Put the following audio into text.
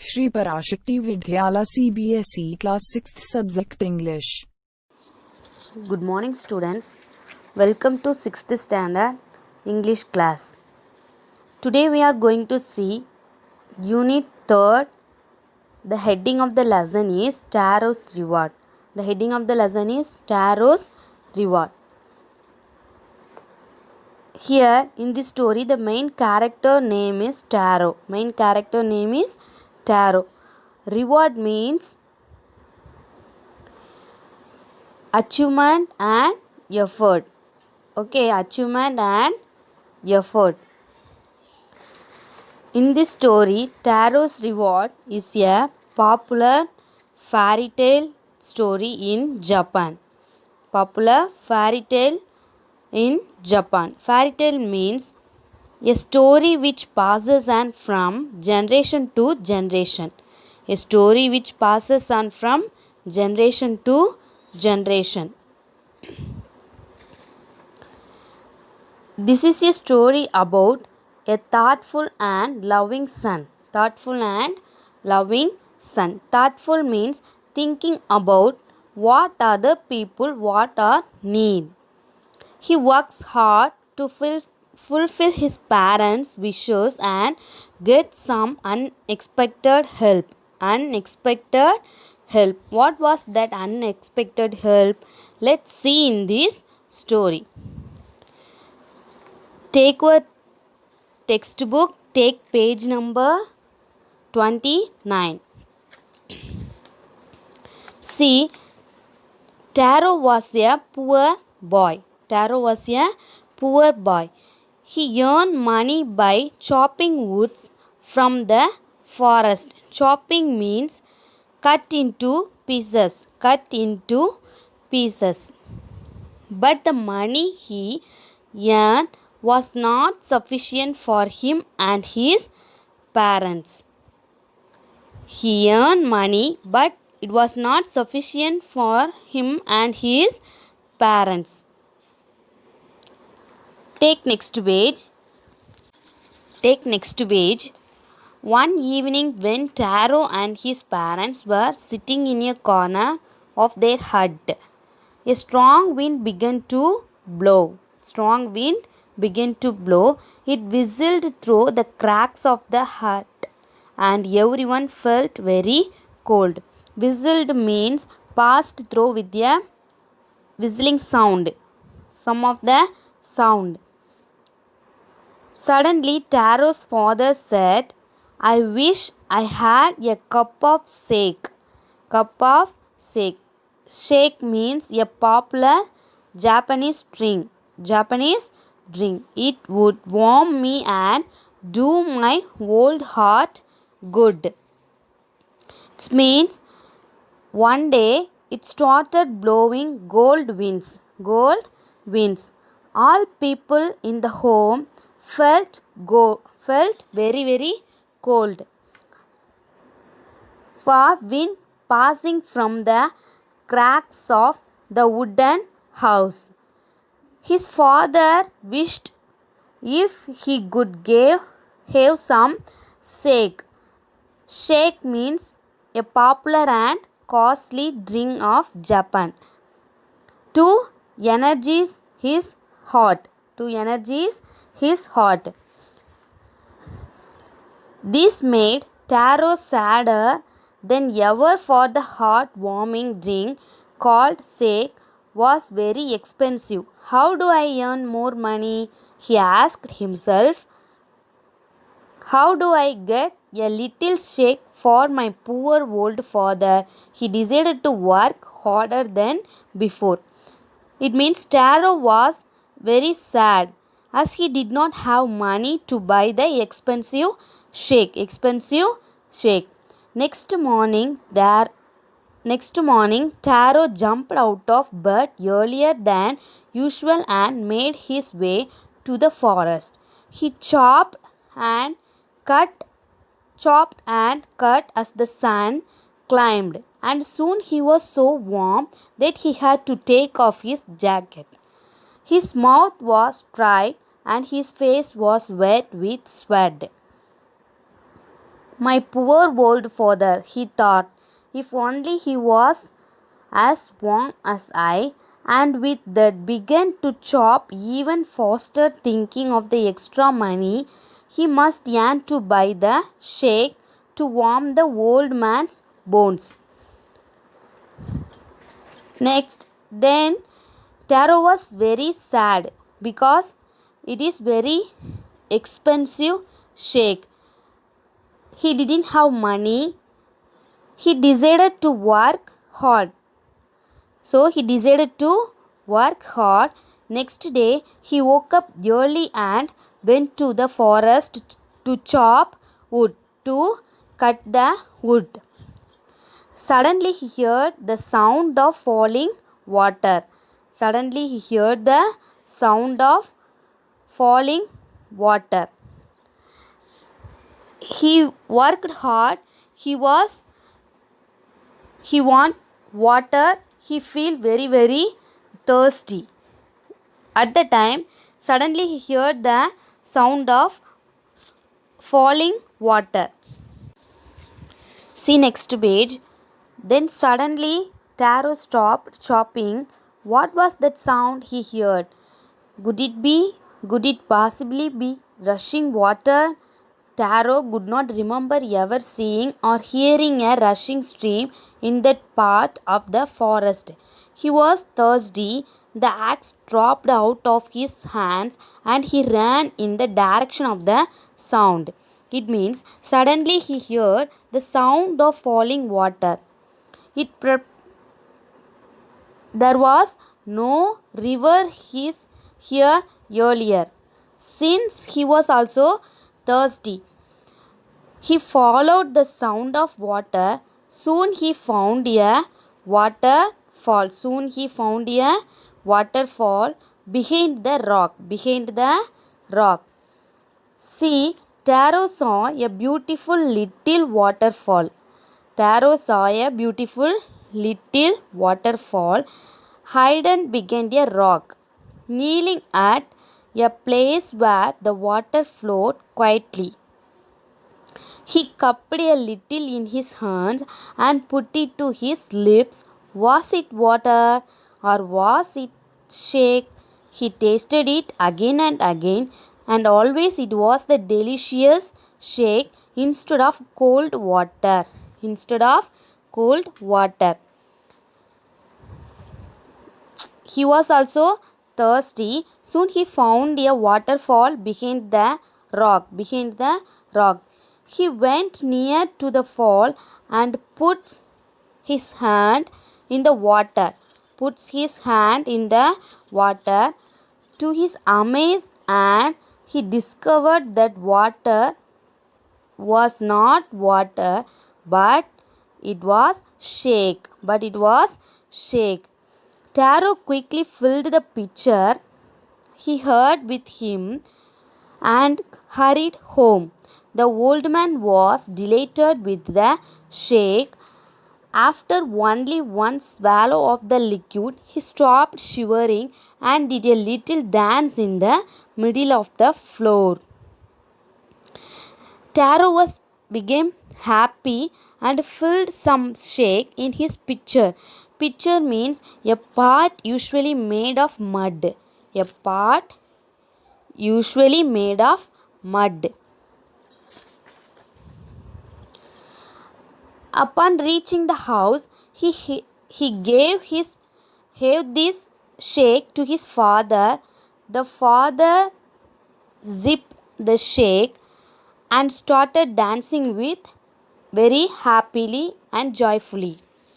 Shri Parashakti Vidyala CBSE Class 6th Subject English. Good morning students. Welcome to 6th standard English class. Today we are going to see unit 3rd. The heading of the lesson is Taro's Reward. The heading of the lesson is Taro's Reward. Here in this story the main character name is Taro. Main character name is Taro. Reward means achievement and effort. Okay, achievement and effort. In this story, Taro's Reward is a popular fairy tale story in Japan. Popular fairy tale in Japan. Fairy tale means a story which passes on from generation to generation. A story which passes on from generation to generation. This is a story about a thoughtful and loving son. Thoughtful and loving son. Thoughtful means thinking about what other people are need. He works hard to fulfill his parents' wishes and get some unexpected help. Unexpected help. What was that unexpected help? Let's see in this story. Take your textbook, take page number 29. See, Taro was a poor boy. Taro was a poor boy. He earned money by chopping woods from the forest. Chopping means cut into pieces. Cut into pieces. But the money he earned was not sufficient for him and his parents. He earned money, but it was not sufficient for him and his parents. Take next page. Take next page. One evening when Taro and his parents were sitting in a corner of their hut, a strong wind began to blow. Strong wind began to blow. It whistled through the cracks of the hut and everyone felt very cold. Whistled means passed through with a whistling sound. Some of the sound. Suddenly Taro's father said, I wish I had a cup of shake. Cup of shake. Shake means a popular Japanese drink. Japanese drink. It would warm me and do my old heart good. It means one day it started blowing cold winds. Cold winds. All people in the home felt very cold. For wind passing from the cracks of the wooden house. His father wished if he could have some shake. Shake means a popular and costly drink of Japan. To energize his heart. To energize his heart. This made Taro sadder than ever, for the heart-warming drink called shake was very expensive. How do I earn more money? He asked himself. How do I get a little shake for my poor old father? He decided to work harder than before. It means Taro was very sad as he did not have money to buy the expensive shake. Next morning, Taro jumped out of bed earlier than usual and made his way to the forest. He chopped and cut as the sun climbed, and soon he was so warm that he had to take off his jacket. His mouth was dry and his face was wet with sweat. My poor old father, he thought, if only he was as warm as I, and with that began to chop even faster, thinking of the extra money he must earn to buy the shake to warm the old man's bones. Next, then Taro was very sad because it is very expensive shake. He didn't have money. He decided to work hard. So he decided to work hard. Next day, he woke up early and went to the forest to chop wood, to cut the wood. Suddenly, he heard the sound of falling water. Suddenly, he heard the sound of falling water. He worked hard. He want water. He feel very thirsty. At the time, suddenly he heard the sound of falling water. See next page. Then suddenly Taro stopped chopping. What was that sound he heard? Could it possibly be rushing water? Taro could not remember ever seeing or hearing a rushing stream in that part of the forest. He was thirsty. The axe dropped out of his hands and he ran in the direction of the sound. It means suddenly he heard the sound of falling water. There was no river here earlier. Since he was also thirsty, he followed the sound of water. Soon he found a waterfall. Behind the rock. See, Taro saw a beautiful little waterfall. Hidden behind a rock. Kneeling at a place where the water flowed quietly. He cupped a little in his hands and put it to his lips. Was it water or was it shake? He tasted it again and again, and always it was the delicious shake instead of cold water. He was also thirsty. Soon he found a waterfall behind the rock. He went near to the fall and puts his hand in the water. To his amaze, and he discovered that water was not water, but it was shake. Taro quickly filled the pitcher he had with him and hurried home. The old man was delighted with the shake. After only one swallow of the liquid, he stopped shivering and did a little dance in the middle of the floor. Taro became happy and filled some shake in his pitcher. Pitcher means a pot usually made of mud. Upon reaching the house, he gave this shake to his father. The father zipped the shake and started dancing with very happily and joyfully.